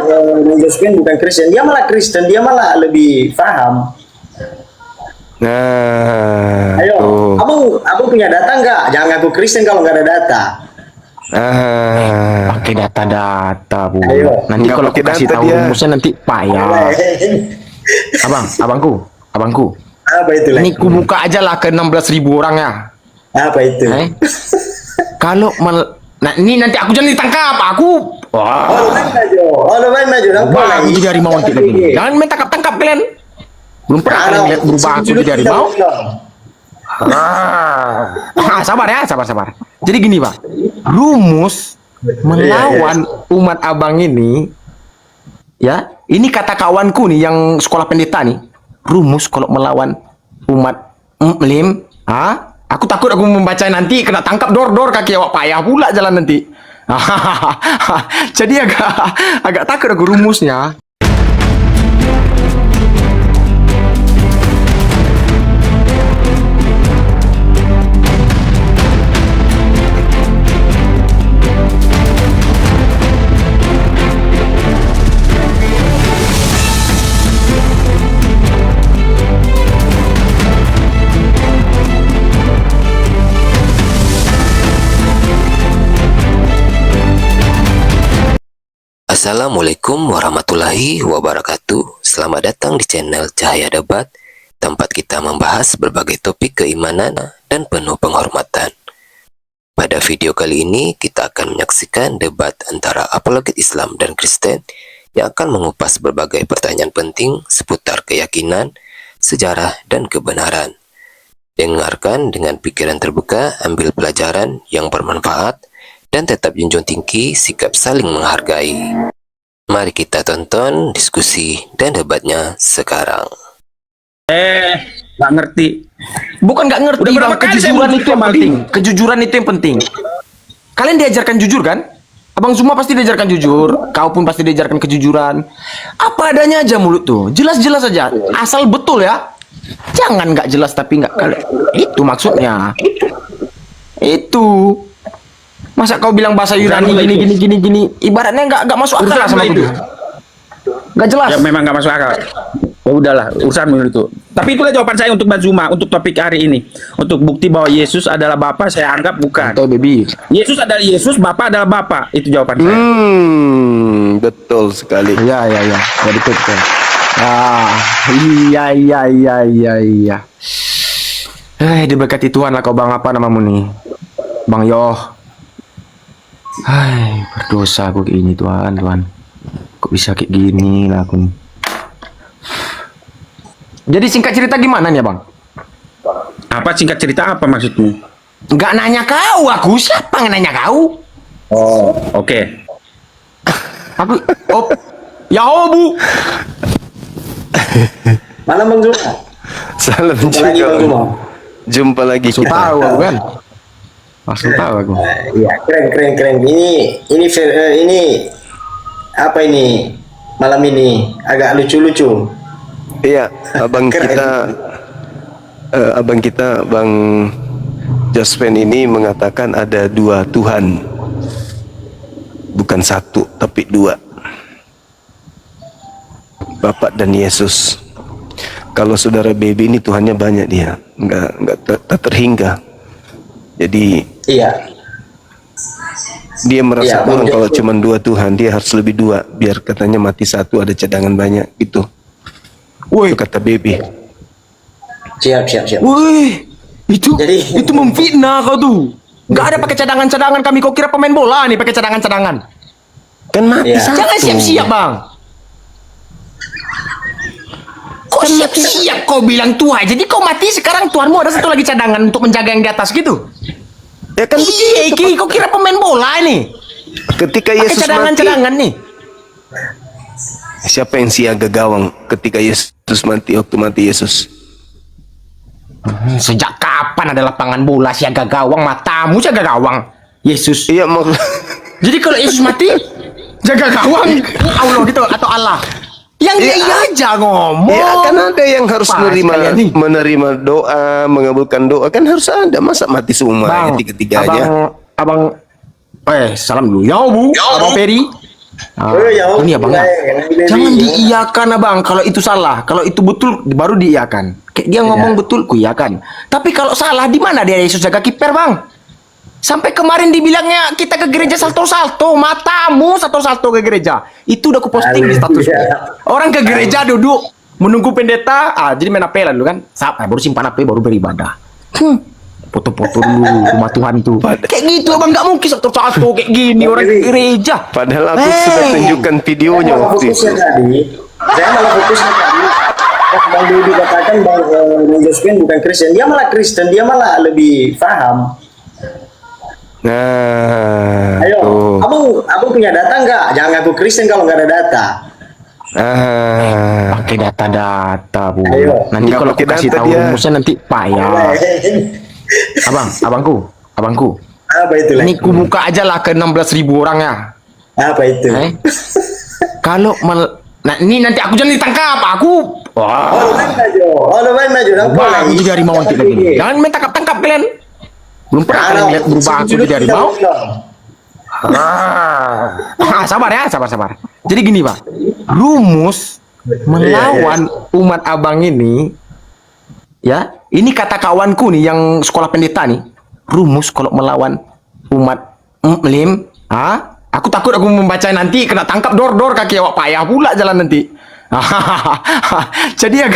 Josephine bukan Kristen, dia malah Kristen, dia malah lebih paham. Nah, Ayo, tuh. abang punya data nggak? Jangan ngaku Kristen kalau nggak ada data. Pakai data-data, Bu. Ayo. Nanti Nggak kalau aku pakai kasih data tahu dia. rumusnya nanti payah. Abangku. Apa itu Ini lagi? ku buka aja lah ke 16.000 orang ya. Apa itu? Kalau nah ini nanti aku jangan ditangkap. Aku Lu main maju. berubah aku jadi harimau nanti lagi. Jangan main tangkap kalian. Belum pernah kalian lihat berubah aku jadi harimau. Sabar ya, sabar. Jadi gini, Pak. Rumus melawan umat abang ini, ya, ini kata kawanku nih yang sekolah pendeta nih. Rumus kalau melawan umat muslim, aku takut aku membaca nanti kena tangkap dor kaki awak payah pula jalan nanti. Jadi agak takut aku rumusnya. Assalamualaikum warahmatullahi wabarakatuh. Selamat datang di channel Cahaya Debat, tempat kita membahas berbagai topik keimanan dan penuh penghormatan. Pada video kali ini kita akan menyaksikan debat antara apologet Islam dan Kristen yang akan mengupas berbagai pertanyaan penting seputar keyakinan, sejarah, dan kebenaran. Dengarkan dengan pikiran terbuka, ambil pelajaran yang bermanfaat, dan tetap junjung tinggi sikap saling menghargai. Mari kita tonton diskusi dan debatnya sekarang. Nggak ngerti. Bukan nggak ngerti, Udah berapa Bang. kali saya Kejujuran mau itu yang sama penting. dia? Kejujuran itu yang penting. Kalian diajarkan jujur kan? Abang semua pasti diajarkan jujur. Kau pun pasti diajarkan kejujuran. Apa adanya aja mulut tuh. Jelas-jelas aja. Asal betul ya. Jangan nggak jelas tapi nggak. Itu maksudnya. Itu. Masa kau bilang bahasa Yunani gini. Ibaratnya nggak masuk akal sama aku. Nggak jelas. Ya memang nggak masuk akal. Ya udahlah, urusanmu itu. Tapi itulah jawaban saya untuk Mbak Zuma, untuk topik hari ini. Untuk bukti bahwa Yesus adalah Bapa, saya anggap bukan. Atau baby. Yesus adalah Yesus, Bapa adalah Bapa. Itu jawaban saya. Betul sekali. Ya. Jadi betul. Iya. Diberkati Tuhan lah kau Bang, apa namamu nih? Bang Yoh. Berdosa aku kayak gini Tuhan. Kok bisa kayak gini lah aku nih. Jadi singkat cerita gimana nih Bang? Apa singkat cerita apa maksudmu? Nggak nanya kau, aku siapa yang nanya kau? Oh, oke. Aku, Bu. Mana Bang Zuma? Salam Jumpa lagi Bang Zuma. juga. Jumpa lagi Langsung kita. tahu aku kan. Langsung tahu aku. Iya, keren. Ini apa ini? Malam ini agak lucu-lucu. Iya, abang Keren. kita, Bang Josephine ini mengatakan ada dua Tuhan, bukan satu tapi dua, Bapak dan Yesus. Kalau saudara baby ini Tuhannya banyak, dia nggak terhingga. Jadi Iya. dia merasa Iya, kurang Bang kalau Josephine. cuma dua Tuhan, dia harus lebih dua biar katanya mati satu ada cadangan banyak gitu. Woi, Itu kata baby. Siap. woi, itu Jadi- itu memfitnah kau tuh. Nggak ada pakai cadangan kami. Kau kira pemain bola nih pakai cadangan? Kan mati Iya. satu. Jangan siap-siap Bang. Kok siap-siap kau bilang Tuhan? Jadi kau mati sekarang Tuhanmu ada satu lagi cadangan untuk menjaga yang di atas gitu? Ya kan Iya, begitu, Pak. kau kira pemain bola nih? Ketika Pakai Yesus mati, cadangan nih. siapa yang siaga gawang ketika Yesus mati, waktu mati Yesus? Sejak kapan ada lapangan bola siaga gawang? Matamu jaga gawang. Yesus. Iya, mau Jadi kalau Yesus mati jaga gawang Allah gitu atau Allah? Yang Iya. iya aja ngomong. ya kan ada yang harus Pas kalian nih. menerima doa, mengabulkan doa, kan harus ada. Masa mati semua Bang, ketiganya? abang, salam dulu. Ya Bu, Abang Peri. Ini abang ya. Jangan diiyakan abang kalau itu salah. Kalau itu betul baru diiyakan. Kayak dia ngomong betul, ku iyakan. Tapi kalau salah, di mana dia Yesus jaga kiper bang? Sampai kemarin dibilangnya kita ke gereja salto-salto, matamu salto-salto ke gereja. Itu udah ku posting di status. Orang ke gereja duduk menunggu pendeta, jadi main apelan dulu kan. Baru simpan HP, baru beribadah. Foto-foto dulu rumah Tuhan tuh. Kayak gitu abang, nggak mungkin salto-salto kayak gini orang ke gereja. Padahal aku sudah tunjukkan videonya waktu itu. Saya malah fokusnya tadi. Bang Dodi katakan Bang Josephine bukan Kristen, dia malah Kristen, dia malah lebih paham. Nah, Ayo, tuh. abang punya data nggak? Jangan ngaku Kristen kalau nggak ada data. Pakai data bu. Ayo. Nanti Nggak kalau aku pakai kasih data tahu dia. rumusnya nanti payah. Abangku. Apa itu lah? Ini ku buka aja lah ke 16.000 orang ya. Apa itu? Kalau nah ini nanti aku jangan ditangkap. Aku Oh, lu main maju. Wah, aku jadi harimau nanti lagi. Jangan main tangkap kalian. Belum pernah kalian lihat berubah aku jadi harimau. Sabar. Jadi gini pak, rumus melawan umat abang ini, ya, ini kata kawanku nih yang sekolah pendeta nih, rumus kalau melawan umat muslim, aku takut aku membaca nanti kena tangkap dor kaki awak payah pula jalan nanti. Jadi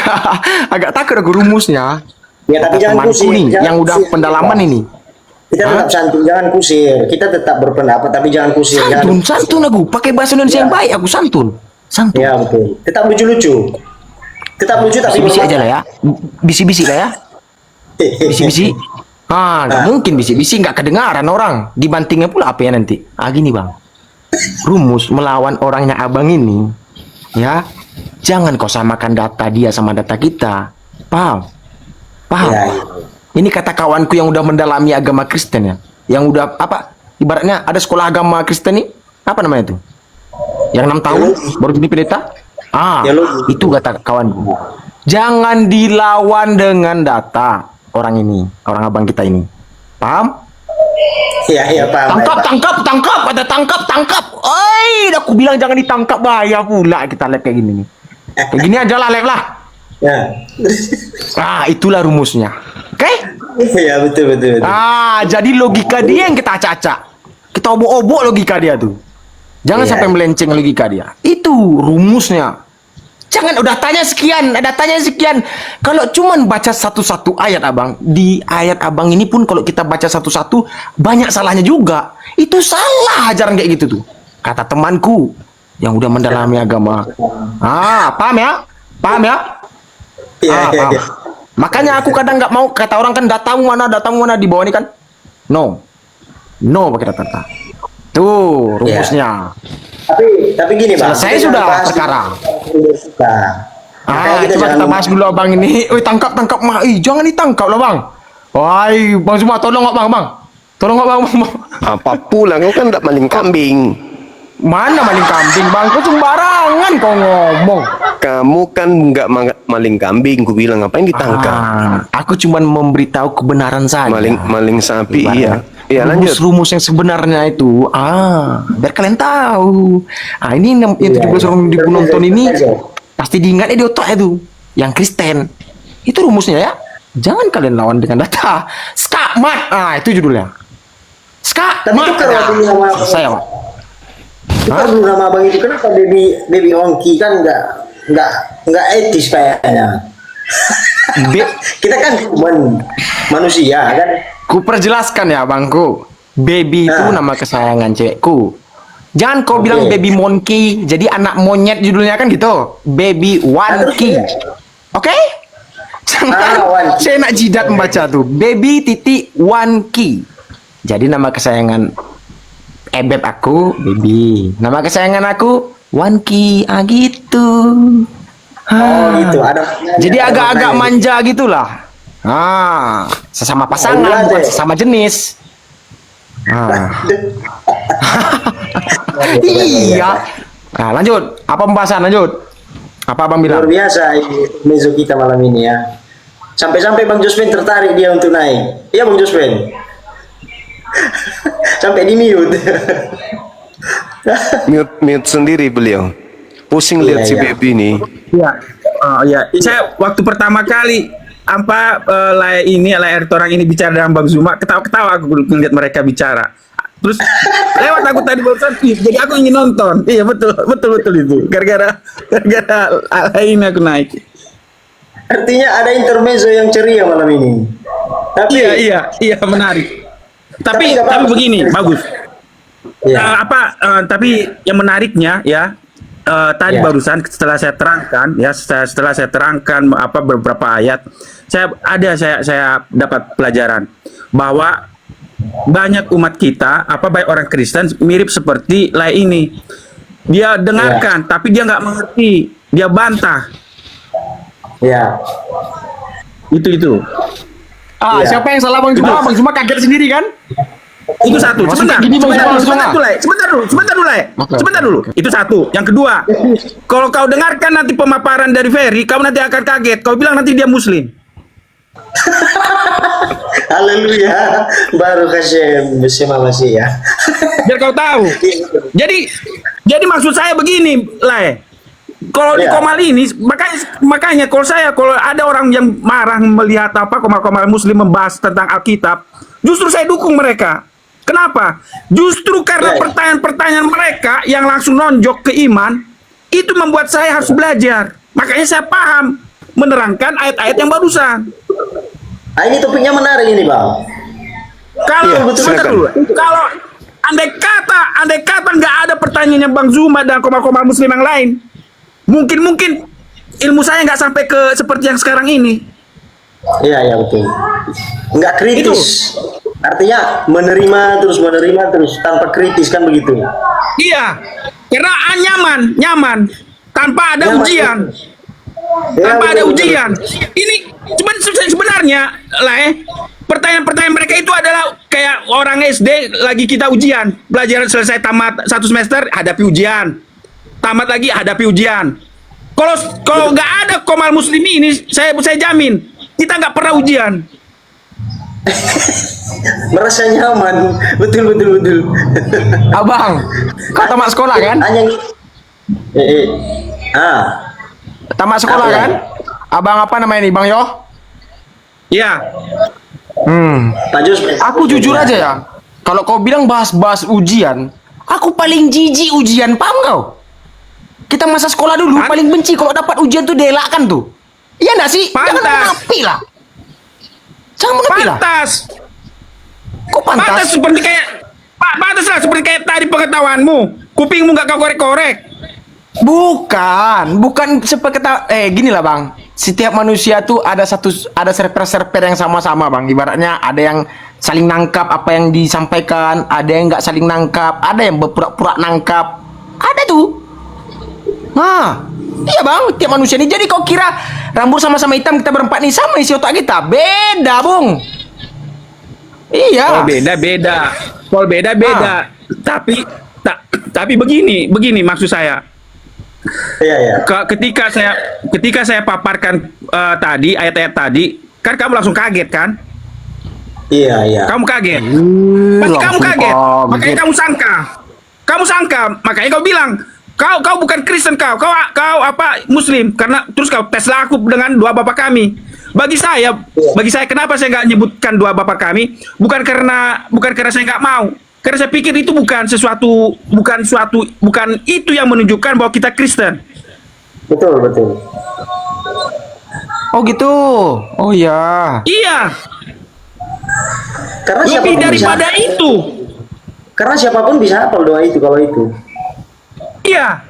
agak takut aku rumusnya. Ya tapi jangan Temanku kusir. nih, Jangan yang udah kusir. pendalaman ini. Kita tetap santun, jangan kusir. Kita tetap berpendapat tapi jangan kusir. Santun aku, pakai bahasa Indonesia yang baik, aku santun. Ya betul. Tetap lucu-lucu. Tetap lucu tapi Bisi-bisi aja lah ya. Bisi-bisi lah ya. Bisi-bisi. Nggak mungkin bisi-bisi nggak kedengaran orang. Dibantingnya pula apa ya nanti? Gini bang. Rumus melawan orangnya abang ini, ya. Jangan kau samakan data dia sama data kita. Paham? Ya. Ini kata kawanku yang udah mendalami agama Kristen ya. Yang udah apa? Ibaratnya ada sekolah agama Kristen nih. Apa namanya itu? Yang 6 tahun baru jadi pendeta? Ya, Itu kata kawanku. Jangan dilawan dengan data orang ini, orang abang kita ini. Paham? Ya paham. Tangkap. Oi, udah aku bilang jangan ditangkap, bahaya pula kita lihat kayak gini nih. Kayak gini aja lah, live lah. Ya. Itulah rumusnya. Oke? Ya betul. Jadi logika dia yang kita acak-acak. Kita obok-obok logika dia tuh. Jangan sampai melenceng logika dia. Itu rumusnya. Jangan udah tanya sekian. Kalau cuman baca satu-satu ayat abang, di ayat abang ini pun kalau kita baca satu-satu banyak salahnya juga. Itu salah ajaran kayak gitu tuh. Kata temanku yang udah mendalami agama. Paham ya? Paham. Makanya aku kadang nggak mau, kata orang kan datamu mana di bawah ini kan. No pakai data. Tuh rumusnya. Tapi gini bang. Selesai sudah perkara. Coba kita bahas dulu abang ini. Tangkap mah. Jangan ditangkap lah bang. Wah, bang semua tolong bang. Tolong bang. Apa pula kau kan tak maling kambing. Mana maling kambing bang? Kau sembarangan kau ngomong. Kamu kan nggak maling kambing, ku bilang ngapain ditangkap? Aku cuma memberitahu kebenaran saja. Maling sapi, iya. Iya lanjut. Rumus yang sebenarnya itu, biar kalian tahu. Ini yang 17 orang ribu nonton ini pasti diingat di otak itu, yang Kristen. Itu rumusnya ya. Jangan kalian lawan dengan data. Skakmat, itu judulnya. Skakmat. Selesai Pak. Itu nama abang itu kenapa baby Hongki kan nggak etis kayaknya. Kita kan manusia kan. Ku perjelaskan ya bangku. Baby itu nama kesayangan cewekku. Jangan kau bilang baby monkey, jadi anak monyet judulnya kan gitu. Baby Wanki. Oke? Saya nak jidat membaca tuh. Baby Wanki. Jadi nama kesayangan beb aku baby. Nama kesayangan aku Wanki. Gitu. Gitu. Jadi agak-agak manja gitulah. Sesama pasangan, bukan sesama jenis. Iya. Lanjut. Apa pembahasan? Lanjut. Apa abang bilang? Luar biasa mezo kita malam ini ya. Sampai-sampai Bang Josephine tertarik dia untuk naik. Iya Bang Josephine. Sampai di mute. Mute sendiri beliau. Pusing lihat Iya, si iya. baby ini. Iya. Oh iya, saya waktu pertama kali layar orang ini bicara dengan Bang Zuma, ketawa-ketawa aku ngeliat mereka bicara. Terus lewat aku tadi barusan, jadi aku ingin nonton. Iya betul itu. Gara-gara ini aku naik. Artinya ada intermezzo yang ceria malam ini. Tapi Iya menarik. Tapi nggak apa-apa. begini, bagus. ya, Tapi yang menariknya ya, tadi Ya. barusan setelah saya terangkan beberapa ayat, saya dapat pelajaran bahwa banyak umat kita, baik orang Kristen mirip seperti ini. Dia dengarkan, tapi dia nggak mengerti, dia bantah. ya. Itu. Iya. Siapa yang salah Bang Zuma? Bang Zuma kaget sendiri kan? Itu satu. Maksudnya Sebentar. gini, Bang Zuma, langsung Sebentar lah. dulu, Le. Sebentar dulu. Itu satu. Yang kedua, kalau kau dengarkan nanti pemaparan dari Ferry, kau nanti akan kaget. Kau bilang nanti dia Muslim. Haleluya. Baru kasih bersama masih ya. Biar kau tahu. Jadi maksud saya begini, Le. Kalau di Ya. Komal ini, makanya kalau ada orang yang marah melihat Komal Muslim membahas tentang Alkitab, justru saya dukung mereka. Kenapa? Justru karena Ya. pertanyaan-pertanyaan mereka yang langsung nonjok ke iman, itu membuat saya harus belajar. Makanya saya paham menerangkan ayat-ayat yang barusan. Ah, ini topiknya menarik ini, Bang. Kalau Iya, sebentar silakan. dulu. Kalau andai kata nggak ada pertanyaannya Bang Zuma dan Komal Muslim yang lain, mungkin ilmu saya nggak sampai ke seperti yang sekarang ini. Iya, iya betul. Nggak kritis. Artinya menerima terus tanpa kritis kan begitu. Iya, karena nyaman tanpa ada Nyaman. ujian. Ya, Tanpa ada betul, ujian. Ini sebenarnya pertanyaan-pertanyaan mereka itu adalah kayak orang SD lagi kita ujian, belajar selesai tamat satu semester hadapi ujian, tamat lagi hadapi ujian. Kalau nggak ada Komal Muslim ini, saya jamin kita nggak pernah ujian. Merasa nyaman. Betul. Abang, kau tamat sekolah kan? Hanya Tamat sekolah Apa ya? kan? Abang apa namanya nih, Bang Yo? Ya, Pak Jos. Aku jujur aja ya. Kalau kau bilang bahas-bahas ujian, aku paling jijik ujian, paham kau? Kita masa sekolah dulu paling benci kalau dapat ujian tuh dielakkan tuh. Iya nggak sih? Jangan Pantas. menapi lah. Jangan menapi lah. pantas. Kok Pantas pantas? seperti kayak pantas lah seperti kayak tadi pengetahuanmu. Kupingmu nggak kau korek-korek. Bukan seperti gini lah Bang. Setiap manusia tuh ada server-server yang sama-sama Bang. Ibaratnya ada yang saling nangkap apa yang disampaikan, ada yang nggak saling nangkap, ada yang berpura-pura nangkap. Ada tuh. Nah, iya Bang, tiap manusia ini. Jadi kau kira rambut sama-sama hitam kita berempat nih sama isi otak kita? Beda, Bung. Iya. Oh beda-beda. Kalau beda-beda. Tapi begini maksud saya. Iya. Ketika saya paparkan tadi ayat-ayat tadi, kan kamu langsung kaget kan? Iya. Kamu kaget. Pasti kamu kaget. Makanya kamu sangka. Makanya kau bilang, kau bukan Kristen kau apa Muslim karena terus kau tes lah aku dengan dua bapak kami. Bagi saya kenapa saya nggak nyebutkan dua bapak kami? Bukan karena saya nggak mau. Karena saya pikir itu bukan itu yang menunjukkan bahwa kita Kristen. Betul. Oh gitu. Oh ya. Iya, Karena lebih siapapun daripada bisa, itu. Karena siapapun bisa hafal doa itu kalau itu. Iya.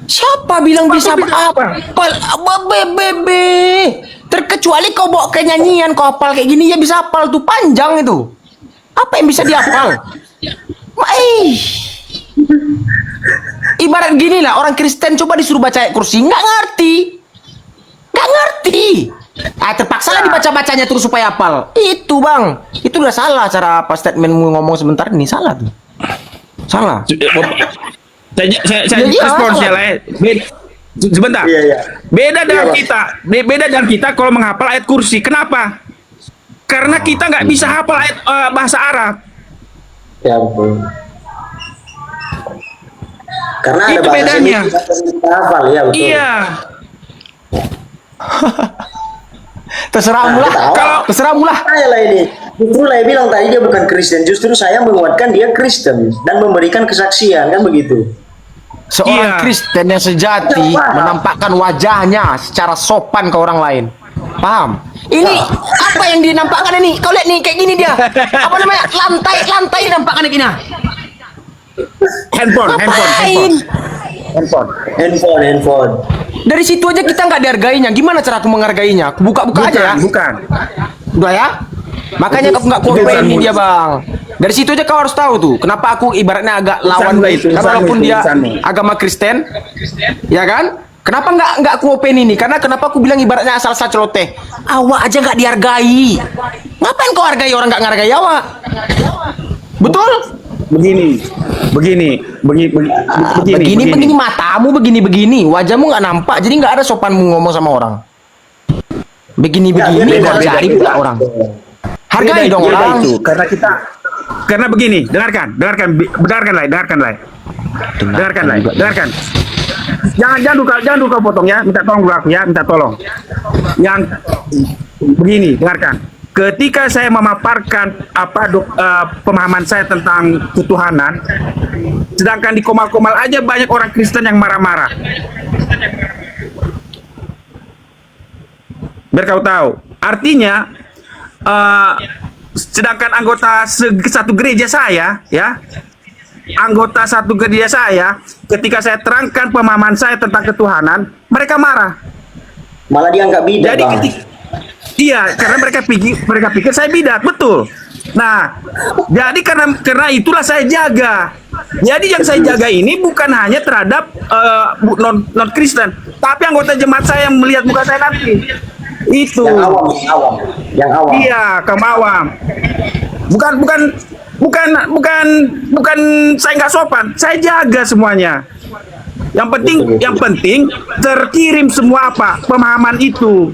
Siapa bilang bisa bilang hafal? Bebe. Terkecuali kau bawa ke nyanyian kau hafal kayak gini ya bisa hafal tuh panjang itu. Apa yang bisa dihafal? Ibarat gini lah orang Kristen coba disuruh baca ayat kursi nggak ngerti. Terpaksa lah dibaca-bacanya terus supaya hafal. Itu Bang, itu udah salah cara apa statementmu ngomong sebentar ini salah tuh. Salah. Saya Iya, responsnya salah. lah. Sebentar. Iya. Beda dengan Bang. beda dengan kita kalau menghafal ayat kursi. Kenapa? Karena kita nggak bisa hafal ayat bahasa Arab. Ya betul. Karena ada Itu bahasa bedanya. sini kita hafal ya betul. Iya. Terserahmu lah. Kalau Terserahmu lah. saya lah ini, justru saya bilang tadi dia bukan Kristen, justru saya menguatkan dia Kristen dan memberikan kesaksian kan begitu. Seorang Iya. Kristen yang sejati Tidak paham. menampakkan wajahnya secara sopan ke orang lain. Paham? Ini apa yang dinampakkan ini? Kau lihat nih kayak gini dia. Apa namanya? Lantai nampakkan gini. Handphone. Handphone. Dari situ aja kita nggak dihargainya. Gimana cara aku menghargainya? Aku buka-buka aja ya. Bukan. Udah ya? Makanya aku nggak kuat ini dia bang. Dari situ aja kau harus tahu tuh. Kenapa aku ibaratnya agak lawan Urusanmu itu, karena urusanmu walaupun itu, dia urusanmu. agama Kristen, ya kan? Kenapa nggak aku open ini? Karena kenapa aku bilang ibaratnya asal celoteh. Awak aja nggak dihargai. Ngapain kau hargai orang nggak menghargai awak? Betul? Begini Matamu begini, wajahmu nggak nampak, jadi nggak ada sopanmu ngomong sama orang. Begini beda, kau beda, cari beda. pula orang. Hargai dong Beda orang. itu, karena begini, dengarkan. Jangan dulu kau potong ya, minta tolong dulu aku ya, minta tolong. Yang begini, dengarkan. Ketika saya memaparkan pemahaman saya tentang ketuhanan, sedangkan di Komal-Komal aja banyak orang Kristen yang marah-marah. Biar kau tahu, artinya sedangkan anggota satu gereja saya, ya, anggota satu gereja saya, ketika saya terangkan pemahaman saya tentang ketuhanan, mereka marah. Malah dianggap bidat, Jadi Bang. iya, karena mereka pikir saya bidat, betul. Nah, jadi karena itulah saya jaga. Jadi yang saya jaga ini bukan hanya terhadap non Kristen, tapi anggota jemaat saya yang melihat muka saya nanti. Itu. Yang awam. Iya, kaum awam. Bukan saya nggak sopan. Saya jaga semuanya. Yang penting terkirim semua pemahaman itu.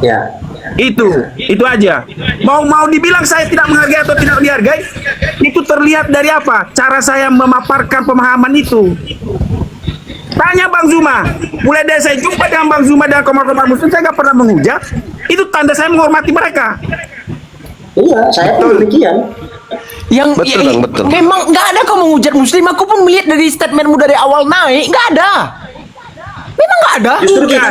Ya. Itu aja. Mau dibilang saya tidak menghargai atau tidak dihargai, itu terlihat dari apa? Cara saya memaparkan pemahaman itu. Tanya Bang Zuma, mulai dari saya jumpa dengan Bang Zuma dan Komal-Komal Muslim, saya nggak pernah menghujat. Itu tanda saya menghormati mereka. Iya, saya pun demikian. Betul, Bang, betul. Memang nggak ada kau menghujat Muslim. Aku pun melihat dari statementmu dari awal naik, nggak ada. Memang nggak ada. Justru kita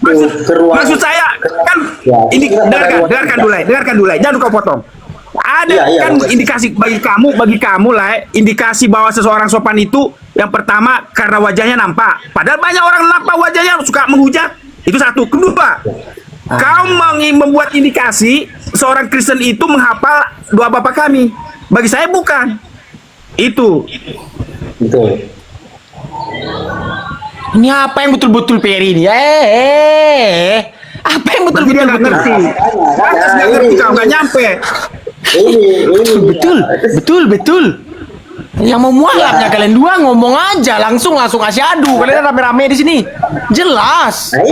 Bukan. Maksud saya kan Ya, ini kita dengarkan dulu, jangan kau potong. Ada Iya, kan betul. indikasi bagi kamu lah, indikasi bahwa seseorang sopan itu yang pertama karena wajahnya nampak. Padahal banyak orang nampak wajahnya suka menghujat. Itu satu. Kedua, kau membuat indikasi seorang Kristen itu menghafal doa Bapa kami. Bagi saya bukan. Itu. Betul. Ini apa yang betul-betul Peri ini? Apa yang Berarti dia betul-betul nggak betul? ngerti. Pantas nggak ngerti, kau nggak nyampe. Betul. Yang mau mualafnya kalian dua ngomong aja langsung asyhadu. Kalian rame-rame di sini. Jelas. Nah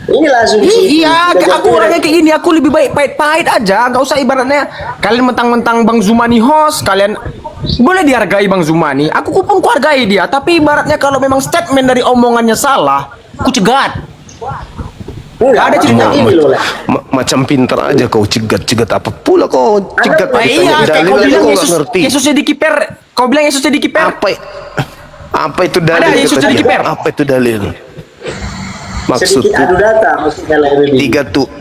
inilah asumsi. Iya, aku orangnya kayak gini. Aku lebih baik pahit-pahit aja. Gak usah ibaratnya kalian mentang-mentang Bang Zumani host. Kalian boleh dihargai Bang Zumani. Aku pun kuhargai dia. Tapi ibaratnya kalau memang statement dari omongannya salah, aku cegat. Enggak ada cerita ini loh. Le. Macam pintar aja kau cegat apa pula kau cegat Anda- ditanya Iya, kayak dalil kau aja bilang kau nggak Yesus, ngerti. Yesusnya dikiper. Kau bilang Yesusnya dikiper. Apa itu dalil? Ada, Yesus katanya? jadi kiper. Apa itu dalil? Sedikit Maksudku adu data maksudnya lah ini.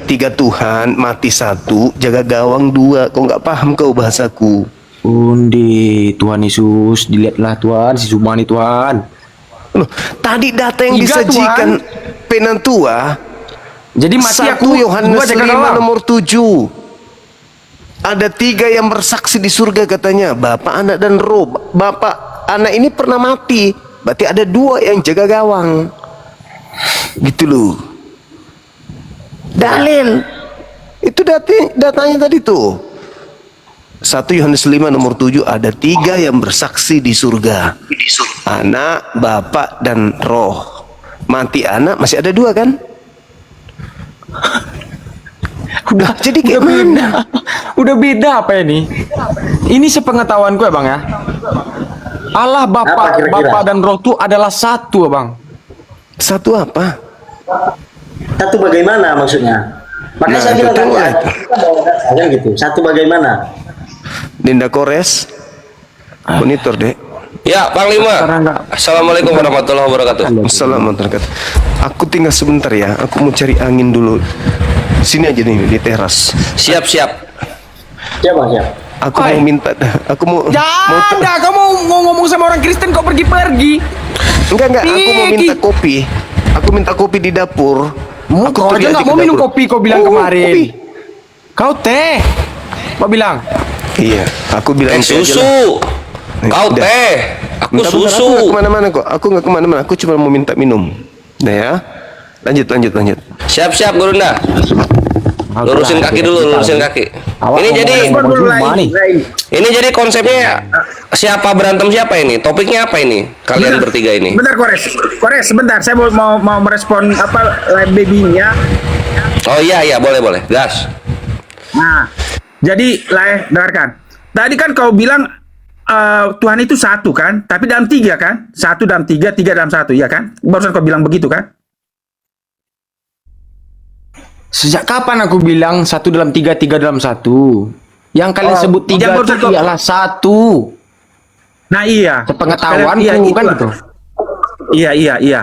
tiga Tuhan mati satu, jaga gawang dua. Kau nggak paham kau bahasaku? Undi, Tuhan Yesus, dilihatlah Tuhan, si Zumani Tuhan. Loh, tadi data yang Tiga, disajikan Penantua Jadi mati 1 aku, Yohanes gua jaga 5 gawang. nomor 7. Ada 3 yang bersaksi di surga katanya, Bapa, Anak dan Roh. Bapak, Anak ini pernah mati, berarti ada 2 yang jaga gawang. Gitu loh. Dalil. Itu datanya tadi tuh. 1 Yohanes 5 nomor 7 ada 3 yang bersaksi di surga. Anak, Bapak dan Roh. Mati anak masih ada 2 kan? Jadi kayak mana? Udah beda apa ini? Ini sepengetahuanku ya Bang ya. Allah Apa Bapa, kira-kira? Bapa dan Roh itu adalah satu, Bang. Satu apa? Satu bagaimana maksudnya? Makanya Nah, saya bilang betul. tadi kita bawa data kan gitu. Satu bagaimana? Dinda Kores. Monitor, Dek. Ya, Panglima. Sekarang enggak. Assalamualaikum warahmatullahi wabarakatuh. Assalamualaikum. Aku tinggal sebentar ya. Aku mau cari angin dulu. Sini aja nih di teras. Siap-siap. Siapa siapa? Aku Oi. mau minta. Aku mau. Janda, kamu mau ngomong sama orang Kristen kok pergi-pergi? Enggak. Aku mau minta Iki. kopi. Aku minta kopi di dapur. Aku Kau pergi aja nggak ke mau minum dapur. kopi, kau bilang Oh, kemarin. kopi. Kau teh. Kau bilang. Iya. Aku bilang teh aja lah. Susu. Kau Udah. teh. Aku Bentar, bentar, susu. Aku nggak kemana-mana kok. Aku nggak kemana-mana. Aku cuma mau minta minum. Nah ya. Lanjut. Siap-siap, Gurunda. Lurusin kaki dulu, lurusin kaki. Ini jadi Respon dulu lain. ini jadi konsepnya siapa berantem siapa ini? Topiknya apa ini? Kalian bertiga ini. Bentar Kores, sebentar. Saya mau merespon apa live baby-nya. Oh iya, boleh. Gas. Nah, jadi lah dengarkan. Tadi kan kau bilang Tuhan itu satu kan, tapi dalam tiga kan? Satu dalam tiga, tiga dalam satu, ya kan? Barusan kau bilang begitu kan? Sejak kapan aku bilang satu dalam tiga, tiga dalam satu? Yang kalian Oh, sebut tiga yang barusan itu kau- ialah satu. Nah iya. Sepengetahuanku Iya, kan itulah. gitu. Iya.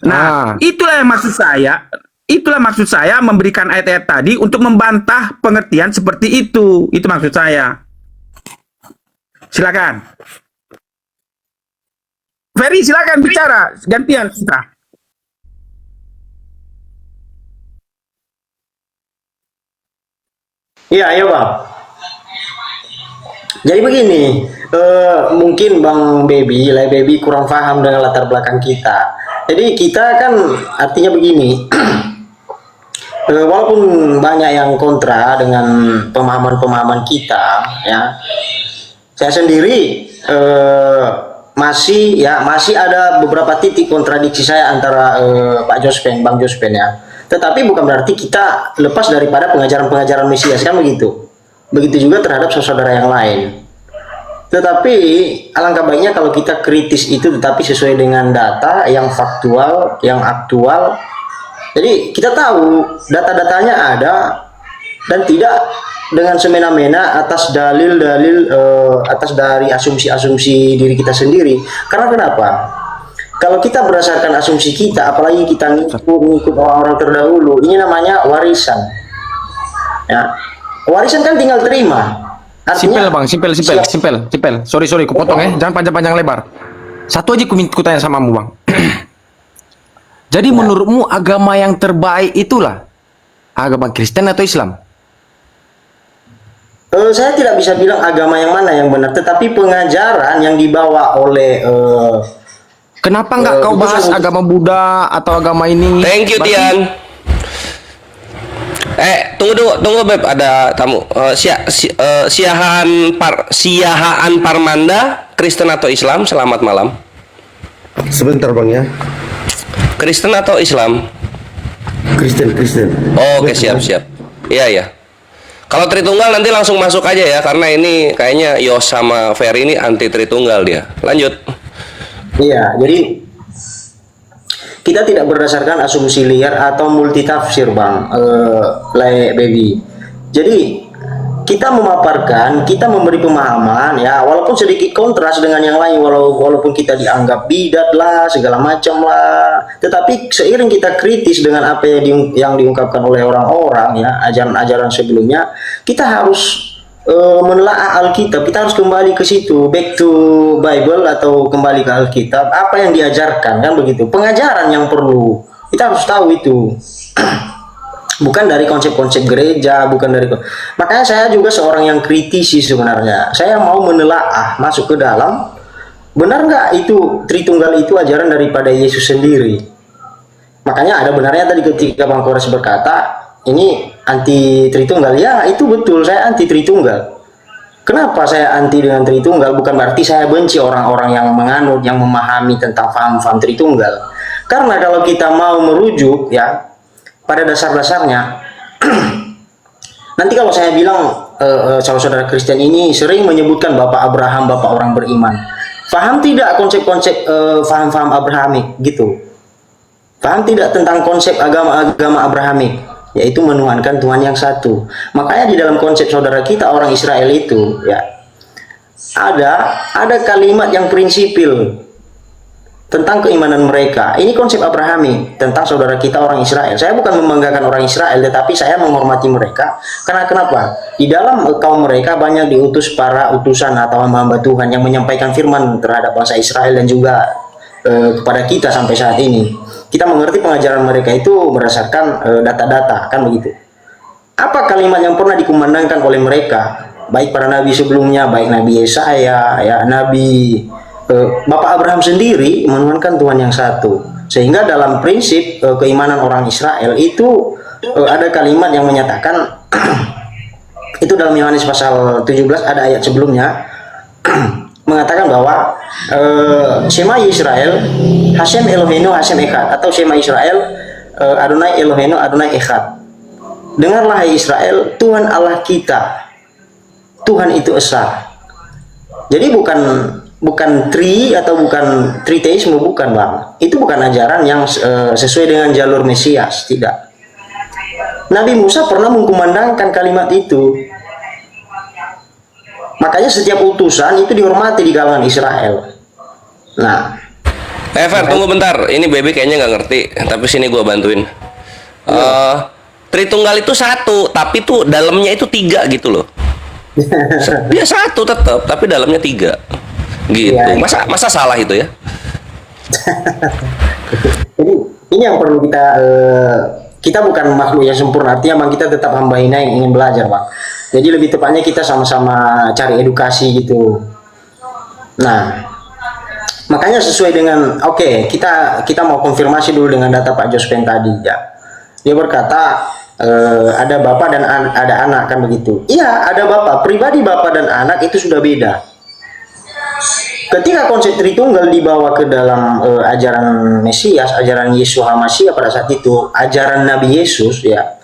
Nah, itulah yang maksud saya. Itulah maksud saya memberikan ayat-ayat tadi untuk membantah pengertian seperti itu. Itu maksud saya. Silakan. Ferry, silakan bicara. Gantian kita. Iya, ayo Bang. Jadi begini, mungkin Bang Baby, Lai Baby kurang paham dengan latar belakang kita. Jadi kita kan artinya begini, walaupun banyak yang kontra dengan pemahaman-pemahaman kita, ya, saya sendiri masih ada beberapa titik kontradiksi saya antara Pak Jospen, Bang Jospen ya. Tetapi bukan berarti kita lepas daripada pengajaran-pengajaran Mesias kan begitu. Begitu juga terhadap saudara yang lain. Tetapi alangkah baiknya kalau kita kritis itu tetapi sesuai dengan data yang faktual, yang aktual. Jadi kita tahu data-datanya ada dan tidak dengan semena-mena atas dalil-dalil atas dari asumsi-asumsi diri kita sendiri. Karena kenapa? Kalau kita berdasarkan asumsi kita, apalagi kita ngikut orang-orang terdahulu, ini namanya warisan. Ya, warisan kan tinggal terima. Simpel Artinya, bang, simpel. Sorry, ku potong ya. Jangan panjang-panjang lebar. Satu aja ku tanya samamu bang. Jadi menurutmu agama yang terbaik itulah agama Kristen atau Islam? Saya tidak bisa bilang agama yang mana yang benar, tetapi pengajaran yang dibawa oleh Kenapa nggak kau itu bahas sangat- agama Buddha atau agama ini? Thank you, Berarti- Tian. Tunggu Beb, ada tamu. Siahaan Parmanda, Kristen atau Islam? Selamat malam. Sebentar bang ya. Kristen atau Islam? Kristen. Oh, oke, siap. Iya. Kalau Tritunggal nanti langsung masuk aja ya, karena ini kayaknya Yos sama Ferry ini anti Tritunggal dia. Lanjut. Iya, jadi kita tidak berdasarkan asumsi liar atau multitafsir, Bang, Lai Baby. Jadi kita memaparkan, kita memberi pemahaman, ya, walaupun sedikit kontras dengan yang lain, walaupun kita dianggap bidat lah, segala macam lah, tetapi seiring kita kritis dengan apa yang diungkapkan oleh orang-orang, ya, ajaran-ajaran sebelumnya, kita harus menelaah Alkitab. Kita harus kembali ke situ, back to Bible atau kembali ke Alkitab. Apa yang diajarkan kan begitu. Pengajaran yang perlu kita harus tahu itu. Bukan dari konsep-konsep gereja, bukan dari. Makanya saya juga seorang yang kritisi sebenarnya. Saya mau menelaah, masuk ke dalam. Benar nggak itu Tritunggal itu ajaran daripada Yesus sendiri? Makanya ada benarnya tadi ketika Bang Kores berkata ini anti Tritunggal, ya itu betul, saya anti Tritunggal. Kenapa saya anti dengan Tritunggal? Bukan berarti saya benci orang-orang yang menganut, yang memahami tentang paham-paham Tritunggal. Karena kalau kita mau merujuk ya pada dasar-dasarnya, nanti kalau saya bilang saudara-saudara Kristen ini sering menyebutkan Bapak Abraham, Bapak orang beriman. Paham tidak konsep-konsep faham-faham Abrahamik gitu? Paham tidak tentang konsep agama-agama Abrahamik, yaitu menuhankan Tuhan yang satu. Makanya di dalam konsep saudara kita orang Israel itu ya ada kalimat yang prinsipil tentang keimanan mereka. Ini konsep Abrahami tentang saudara kita orang Israel. Saya bukan membanggakan orang Israel, tetapi saya menghormati mereka. Karena kenapa? Di dalam kaum mereka banyak diutus para utusan atau hamba Tuhan yang menyampaikan firman terhadap bangsa Israel dan juga kepada kita sampai saat ini. Kita mengerti pengajaran mereka itu berdasarkan data-data, kan begitu. Apa kalimat yang pernah dikumandangkan oleh mereka? Baik para nabi sebelumnya, baik Nabi Yesaya, ya Nabi Bapak Abraham sendiri menuhankan Tuhan yang satu. Sehingga dalam prinsip keimanan orang Israel itu ada kalimat yang menyatakan itu dalam Yohanes pasal 17 ada ayat sebelumnya mengatakan bahwa Shema Israel Hashem Eloheinu Hashem Echad, atau Shema Israel Adonai Eloheinu Adonai Echad. Dengarlah hai Israel, Tuhan Allah kita, Tuhan itu esa. Jadi bukan tri atau bukan triteisme, bukan bang. Itu bukan ajaran yang sesuai dengan jalur Mesias, tidak. Nabi Musa pernah mengkumandangkan kalimat itu. Makanya setiap utusan itu dihormati di kalangan Israel. Nah, Fer, tunggu bentar. Ini baby kayaknya nggak ngerti, tapi sini gua bantuin. Tritunggal itu satu, tapi tuh dalamnya itu tiga gitu loh. Dia satu tetap, tapi dalamnya tiga. Gitu. Ya. Masa salah itu ya? jadi ini yang perlu kita bukan makhluk yang sempurna, artinya bang kita tetap hamba hina yang ingin belajar bang. Jadi lebih tepatnya kita sama-sama cari edukasi gitu. Nah, makanya sesuai dengan kita mau konfirmasi dulu dengan data Pak Jospen tadi ya. Dia berkata ada bapak dan ada anak, kan begitu. Iya, ada bapak. Pribadi bapak dan anak itu sudah beda. Ketika konsep Tritunggal dibawa ke dalam ajaran Mesias, ajaran Yesus HaMashiach pada saat itu, ajaran Nabi Yesus ya.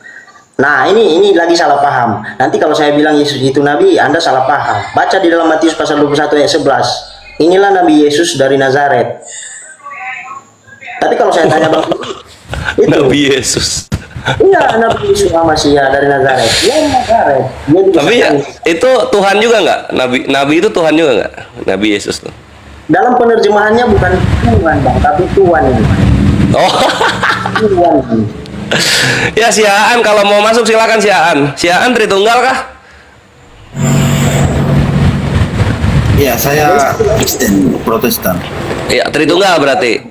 Nah, ini lagi salah paham. Nanti kalau saya bilang Yesus itu Nabi, Anda salah paham. Baca di dalam Matius pasal 21 ayat 11. Inilah Nabi Yesus dari Nazaret. Tapi kalau saya tanya bang, itu Nabi Yesus. iya Nabi Yesus HaMashiach dari Nazaret. Ya Nazaret. Dia juga Tapi ya, itu Tuhan juga nggak? Nabi itu Tuhan juga nggak? Nabi Yesus tuh. dalam penerjemahannya bukan Tuhan bang, tapi Tuhan ini. Oh. Tuhan ini. Ya Siaan, kalau mau masuk silakan Siaan. Siaan Tritunggal kah? Ya, saya Kristen Protestan. Iya, Tritunggal berarti.